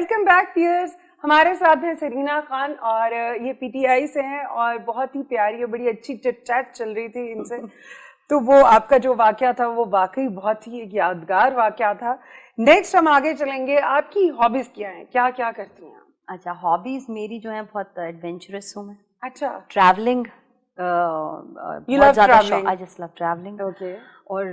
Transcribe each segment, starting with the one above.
Welcome back pairs. ہمارے ساتھ ہیں سرینا خان اور یہ پی ٹی آئی سے ہیں اور بہت ہی پیاری اور بڑی اچھی چٹ چیٹ چل رہی تھی ان سے. تو وہ آپ کا جو واقعہ تھا وہ واقعی بہت ہی ایک یادگار واقعہ تھا. نیکسٹ ہم آگے چلیں گے. آپ کی ہابیز کیا ہیں, کیا کیا کرتی ہیں آپ؟ اچھا, ہابیز میری جو ہیں بہت ایڈونچرس ہوں میں. اچھا, ٹریولنگ بہت زیادہ شوق. I just love travelling. Okay. اور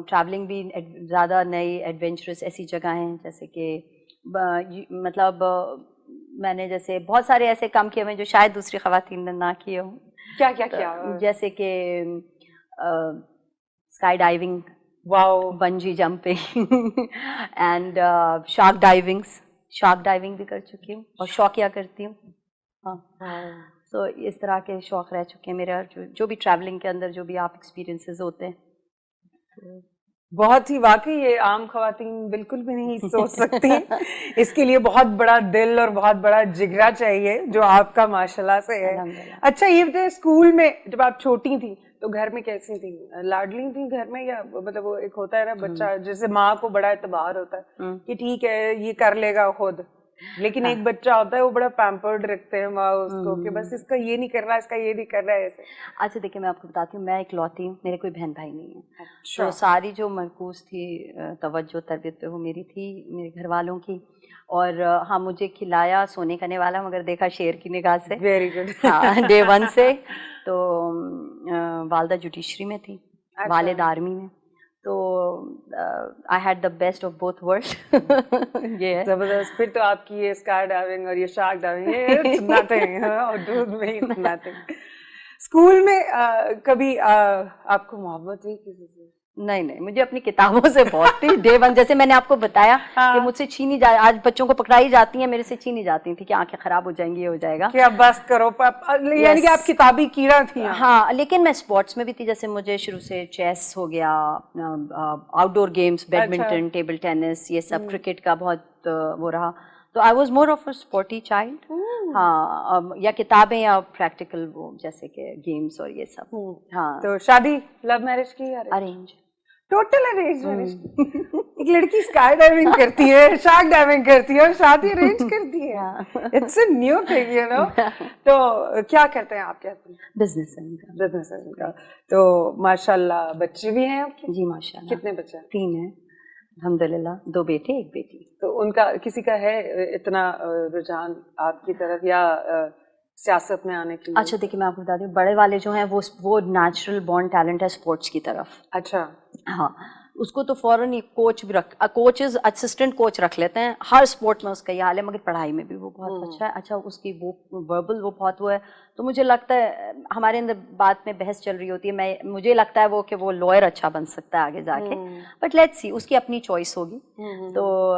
ٹریولنگ بھی زیادہ نئی ایڈونچرس ایسی جگہ ہیں جیسے کہ مطلب میں نے جیسے بہت سارے ایسے کام کیے ہوئے جو شاید دوسری خواتین نے نہ کیے ہوں. کیا کیا کیا؟ جیسے کہ sky diving, wow, bungee jumping and shark diving بھی کر چکی ہوں اور شوقیہ کرتی ہوں. ہاں, تو اس طرح کے شوق رہ چکے ہیں میرے. جو بھی ٹریولنگ کے اندر جو بھی آپ ایکسپیرینسز ہوتے ہیں بہت ہی واقعی یہ عام خواتین بالکل بھی نہیں سوچ سکتی. اس کے لیے بہت بڑا دل اور بہت بڑا جگرا چاہیے جو آپ کا ماشاءاللہ سے ہے. اچھا یہ بتائیں, اسکول میں جب آپ چھوٹی تھیں تو گھر میں کیسی تھیں؟ لاڈلی تھیں گھر میں, یا مطلب وہ ایک ہوتا ہے نا بچہ جیسے ماں کو بڑا اعتبار ہوتا ہے کہ ٹھیک ہے یہ کر لے گا خود, لیکن ایک بچہ ہوتا ہے وہ بڑا پیمپرڈ رکھتے ہیں ماں اس کو کہ بس اس کا یہ نہیں کر رہا, اس کا یہ نہیں کر رہا ہے ایسے. اچھا دیکھیں, میں آپ کو بتاتی ہوں, میں اکلوتی ہوں, میرے کوئی بہن بھائی نہیں ہے. تو ساری جو مرکوز تھی توجہ تربیت پہ وہ میری تھی, میرے گھر والوں کی. اور ہاں مجھے کھلایا سونے کھانے والا مگر دیکھا شیر کی نگاہ سے. Very good. ہاں, ڈے ون سے. تو والدہ جوڈیشری میں تھی, والد آرمی میں. تو I had the best of both world. یہ ہے زبردست. پھر تو آپ کی یہ اسکائی ڈائیونگ اور یہ شارک ڈائیونگ یہ نتھنگ, اور دودھ میں نتھنگ. اسکول میں کبھی آپ کو محبت ہوئی کسی سے؟ نہیں, مجھے اپنی کتابوں سے بہت تھی. ڈے ون جیسے میں نے آپ کو بتایا کہ مجھ سے چھینی جائے, آج بچوں کو پکڑائی جاتی ہیں, میرے سے چھینی جاتی تھی کہ آنکھیں خراب ہو جائیں گی, یہ ہو جائے گا کہ اب بس کرو, یعنی کہ آپ کتابی کیڑا تھی. ہاں, لیکن میں اسپورٹس میں بھی تھی. جیسے مجھے شروع سے چیس ہو گیا, out door games, badminton, table tennis, یہ سب, کرکٹ کا بہت وہ رہا. تو I was more of a sporty child. ہاں, یا کتابیں یا پریکٹیکل وہ جیسے کہ گیمس اور یہ سب. ہاں. تو شادی لو میرج کی یا ارینج؟ Total arrange marriage. ایک لڑکی اسکائی ڈائیونگ کرتی ہے, شارک ڈائیونگ کرتی ہے اور شادی ارینج کرتی ہے. It's a new thing, you know. تو کیا کرتے ہیں آپ کے ہسبینڈ؟ بزنس ہے ان کا. تو ماشاء اللہ بچے بھی ہیں آپ کے؟ جی ماشاء اللہ. کتنے بچے ہیں؟ 3 ہیں الحمدللہ, 2 بیٹے 1 بیٹی. تو ان کا کسی کا ہے اتنا رجحان آپ کی طرف یا سیاست میں آنے کے لیے؟ اچھا دیکھیے, میں آپ کو بتا دوں, بڑے والے جو ہیں وہ نیچرل بورن ٹیلنٹ ہے اسپورٹس کی طرف. اچھا. ہاں, اس کو تو فوراً کوچ بھی کوچز اسسٹنٹ کوچ رکھ لیتے ہیں ہر اسپورٹ میں, اس کا یہ حال ہے. مگر پڑھائی میں بھی وہ بہت اچھا ہے. اچھا, اس کی وہ وربل وہ بہت وہ ہے. تو مجھے لگتا ہے ہمارے اندر بات میں بحث چل رہی ہوتی ہے, مجھے لگتا ہے وہ کہ وہ لائر اچھا بن سکتا ہے آگے جا کے. بٹ لیٹس سی, اس کی اپنی چوائس ہوگی. تو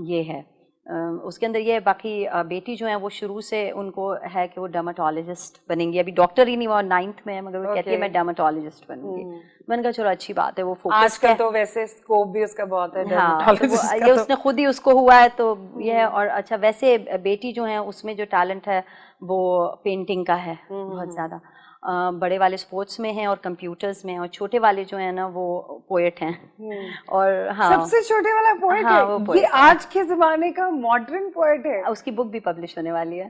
یہ ہے اس کے اندر یہ. باقی بیٹی جو ہیں وہ شروع سے ان کو ہے کہ وہ ڈرماٹولوجسٹ بنیں گی. ابھی ڈاکٹر ہی نہیں, وہ 9th میں ہے, مگر وہ کہتی ہے میں ڈرماٹولوجسٹ بنوں گی. میں نے کہا چلو اچھی بات ہے, وہ فوکس آج کل تو ویسے اسکوپ بھی اس کا بہت ہے. ہاں, یہ اس نے خود ہی اس کو ہوا ہے تو یہ ہے. اور اچھا ویسے بیٹی جو ہیں اس میں جو ٹیلنٹ ہے وہ پینٹنگ کا ہے بہت زیادہ. بڑے والے اسپورٹس میں ہیں اور کمپیوٹرز میں ہیں, اور چھوٹے والے جو ہیں نا وہ پوئٹ ہیں. اور ہاں, سب سے چھوٹے والا پوئٹ ہے, یہ آج کے زمانے کا ماڈرن پوئٹ ہے. اس کی بک بھی پبلش ہونے والی ہے.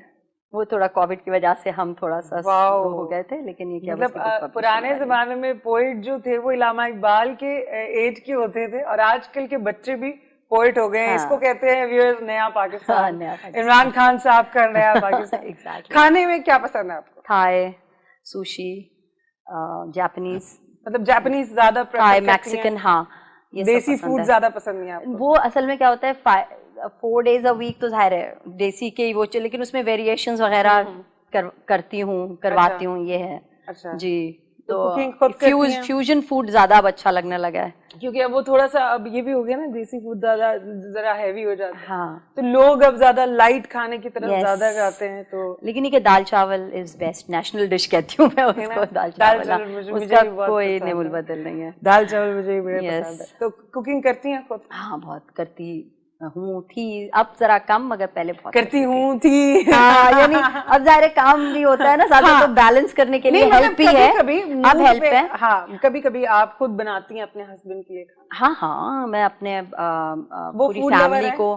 وہ تھوڑا کووڈ کی وجہ سے ہم تھوڑا سا ہو گئے تھے, لیکن یہ کیا مطلب پرانے زمانے میں پوئٹ جو تھے وہ علامہ اقبال کے ایج کے ہوتے تھے, اور آج کل کے بچے بھی پوئٹ ہو گئے ہیں. اس کو کہتے ہیں ویورز نیا پاکستان, عمران خان صاحب کا نیا پاکستان. کھانے میں کیا پسند ہے آپ کو؟ تھائے, سوشی, جاپنیز. مطلب جاپنیز زیادہ تھائے, میکسیکن. ہاں, دیسی فوڈ زیادہ پسند نہیں آپ کو؟ وہ اصل میں کیا ہوتا ہے 4 days a week تو ظاہر ہے دیسی کے ہی وہ, لیکن اس میں ویریشنز وغیرہ کرتی ہوں, کرواتی ہوں, یہ ہے. جی, تو فیوژن فوڈ زیادہ اب اچھا لگنے لگا ہے, کیونکہ اب وہ تھوڑا سا اب یہ بھی ہو گیا نا, دیسی فوڈ زیادہ ذرا ہیوی ہو جاتا ہے. ہاں, تو لوگ اب زیادہ لائٹ کھانے کی طرف زیادہ جاتے ہیں. تو لیکن یہ کہ دال چاول از بیسٹ, نیشنل ڈش کہتی ہوں میں اس کو. دال چاول اس کا کوئی نمول بدل نہیں ہے. دال چاول مجھے بھی بڑے پسند ہے. تو کوکنگ کرتی ہیں خود؟ ہاں, بہت کرتی ہوں تھی, اب ذرا کم, مگر پہلے بہت کرتی ہوں تھی. ہاں, یعنی اب ظاہر کام بھی ہوتا ہے نا ساتھ, تو بیلنس کرنے کے لیے ہیلپ بھی ہے. اب ہیلپ ہے. ہاں, کبھی کبھی آپ خود بناتی ہیں اپنے ہسبینڈ کے لیے کھانا؟ ہاں, میں اپنے پوری فیملی کو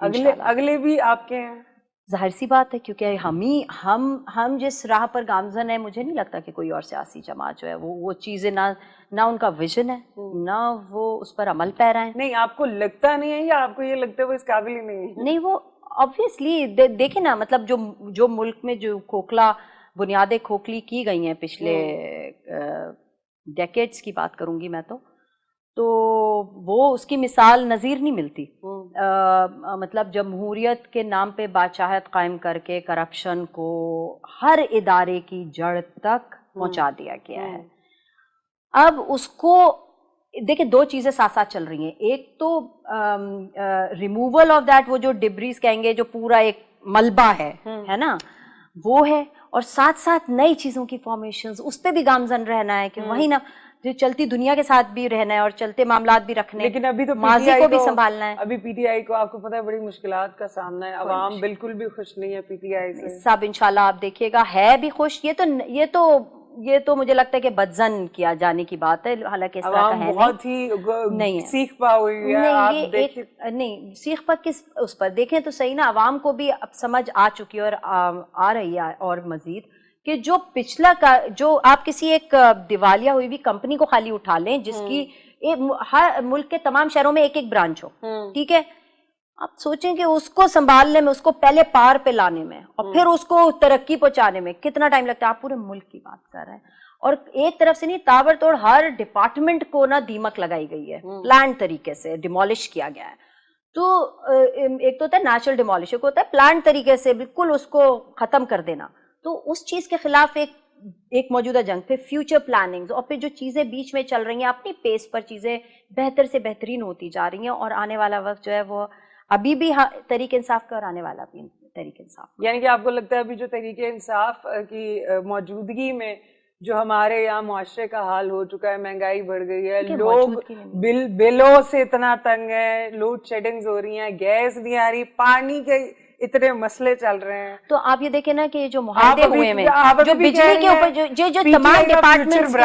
اگلے بھی آپ کے ہیں؟ ظاہر سی بات ہے، کیونکہ ہم جس راہ پر گامزن ہیں، مجھے نہیں لگتا کہ کوئی اور سیاسی جماعت جو ہے وہ چیزیں نہ ان کا ویژن ہے، نہ وہ اس پر عمل پیرا ہیں. نہیں، آپ کو لگتا نہیں ہے یا آپ کو یہ لگتا ہے وہ اس قابل ہی نہیں ہے؟ نہیں، وہ obviously دیکھیں نا، مطلب جو ملک میں جو بنیادیں کھوکھلی کی گئی ہیں پچھلے ڈیکیڈز کی بات کروں گی میں تو وہ اس کی مثال نظیر نہیں ملتی. مطلب جمہوریت کے نام پہ بادشاہت قائم کر کے کرپشن کو ہر ادارے کی جڑ تک پہنچا دیا گیا ہے. اب اس کو دیکھیں، دو چیزیں ساتھ ساتھ چل رہی ہیں. ایک تو ریموول آف دیٹ، وہ جو ڈبریز کہیں گے، جو پورا ایک ملبہ ہے نا، وہ ہے، اور ساتھ ساتھ نئی چیزوں کی فارمیشنز، اس پہ بھی گامزن رہنا ہے کہ وہی نا، جو چلتی دنیا کے ساتھ بھی رہنا ہے اور چلتے معاملات بھی رکھنے، لیکن ابھی تو ماضی کو بھی سنبھالنا ہے. ابھی پی ٹی آئی کو آپ کو پتہ ہے بڑی مشکلات کا سامنا ہے، عوام بالکل بھی خوش نہیں ہے پی ٹی آئی سے. سب انشاءاللہ آپ دیکھیے گا ہے بھی خوش. یہ تو مجھے لگتا ہے کہ بدزن کیا جانے کی بات ہے، حالانکہ اس طرح کا ہے بہت ہی سیکھ پا ہوئی ہے. آپ دیکھیں، نہیں سیکھ پر کس اس پر دیکھیں تو صحیح نا، عوام کو بھی اب سمجھ آ چکی اور آ رہی ہے اور مزید، کہ جو پچھلا جو آپ کسی ایک دیوالیہ ہوئی بھی کمپنی کو خالی اٹھا لیں، جس کی ہر ملک کے تمام شہروں میں ایک برانچ ہو، ٹھیک ہے، آپ سوچیں کہ اس کو سنبھالنے میں، اس کو پہلے پار پہ لانے میں اور پھر اس کو ترقی پہنچانے میں کتنا ٹائم لگتا ہے. آپ پورے ملک کی بات کر رہے ہیں، اور ایک طرف سے نہیں، تابڑ توڑ ہر ڈپارٹمنٹ کو نا دیمک لگائی گئی ہے، پلان طریقے سے ڈیمولش کیا گیا ہے. تو ایک تو ہوتا ہے نیچرل ڈیمولش، ایک ہوتا ہے پلان طریقے سے بالکل اس کو ختم کر دینا. تو اس چیز کے خلاف ایک موجودہ جنگ، پھر فیوچر پلاننگز، اور پھر جو چیزیں بیچ میں چل رہی ہیں اپنی پیس پر، چیزیں بہتر سے بہترین ہوتی جا رہی ہیں، اور آنے والا وقت جو ہے وہ ابھی بھی تحریک انصاف کا، اور آنے والا بھی تحریک انصاف. یعنی کہ آپ کو لگتا ہے ابھی جو تحریک انصاف کی موجودگی میں جو ہمارے یہاں معاشرے کا حال ہو چکا ہے، مہنگائی بڑھ گئی ہے، لوگ بلوں سے اتنا تنگ ہے، لوڈ شیڈنگز ہو رہی ہیں، گیس نہیں آ رہی، پانی کے اتنے مسئلے چل رہے ہیں، تو آپ یہ دیکھیں نا کہ جو معاہدے ہوئے ہیں، جو بجلی کے اوپر جو تمام ڈپارٹمنٹس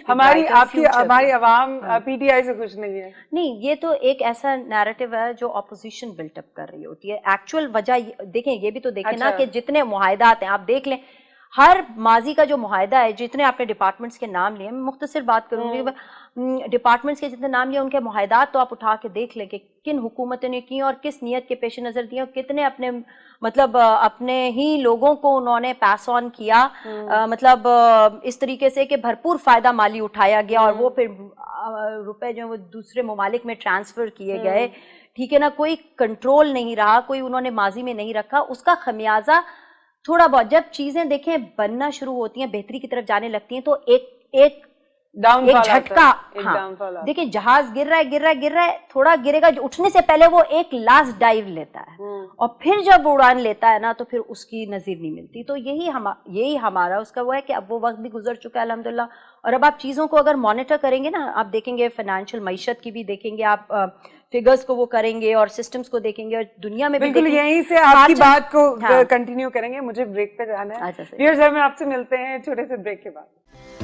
ہماری عوام پی ٹی آئی سے خوش نہیں ہے. نہیں، یہ تو ایک ایسا نیریٹو ہے جو اپوزیشن بلٹ اپ کر رہی ہوتی ہے. ایکچوئل وجہ دیکھیں، یہ بھی تو دیکھیں نا کہ جتنے معاہدات ہیں آپ دیکھ لیں، ہر ماضی کا جو معاہدہ ہے، جتنے آپ نے ڈپارٹمنٹس کے نام لیے، میں مختصر بات کروں گی، ڈپارٹمنٹس کے جتنے نام لیے، ان کے معاہدات تو آپ اٹھا کے دیکھ لیں کہ کن حکومتوں نے کی اور کس نیت کے پیش نظر دیا، اور کتنے اپنے مطلب اپنے ہی لوگوں کو انہوں نے پاس آن کیا، مطلب اس طریقے سے کہ بھرپور فائدہ مالی اٹھایا گیا، اور وہ پھر روپے جو وہ دوسرے ممالک میں ٹرانسفر کیے گئے، ٹھیک ہے نا. کوئی کنٹرول نہیں رہا، کوئی انہوں نے ماضی میں نہیں رکھا. اس کا خمیازہ تھوڑا بہت جب چیزیں دیکھیں بننا شروع ہوتی ہیں، بہتری کی طرف جانے لگتی ہیں، تو ایک جھٹکا. ہاں دیکھیں، جہاز گر رہا ہے، تھوڑا گرے گا، اٹھنے سے پہلے وہ ایک لاسٹ ڈائیو لیتا ہے، اور پھر جب اڑان لیتا ہے نا تو پھر اس کی نظیر نہیں ملتی. تو یہی ہمارا اس کا وہ ہے کہ اب وہ وقت بھی گزر چکا ہے الحمدللہ. اور اب آپ چیزوں کو اگر مانیٹر کریں گے نا، آپ دیکھیں گے فائنینشیل معیشت کی بھی دیکھیں گے، آپ فگرز کو وہ کریں گے اور سسٹمز کو دیکھیں گے، اور دنیا میں بھی بالکل یہیں سے آپ کی بات کو کنٹینیو کریں گے. مجھے بریک پہ جانا ہے. ویورز، میں آپ سے ملتے ہیں چھوٹے سے بریک کے بعد.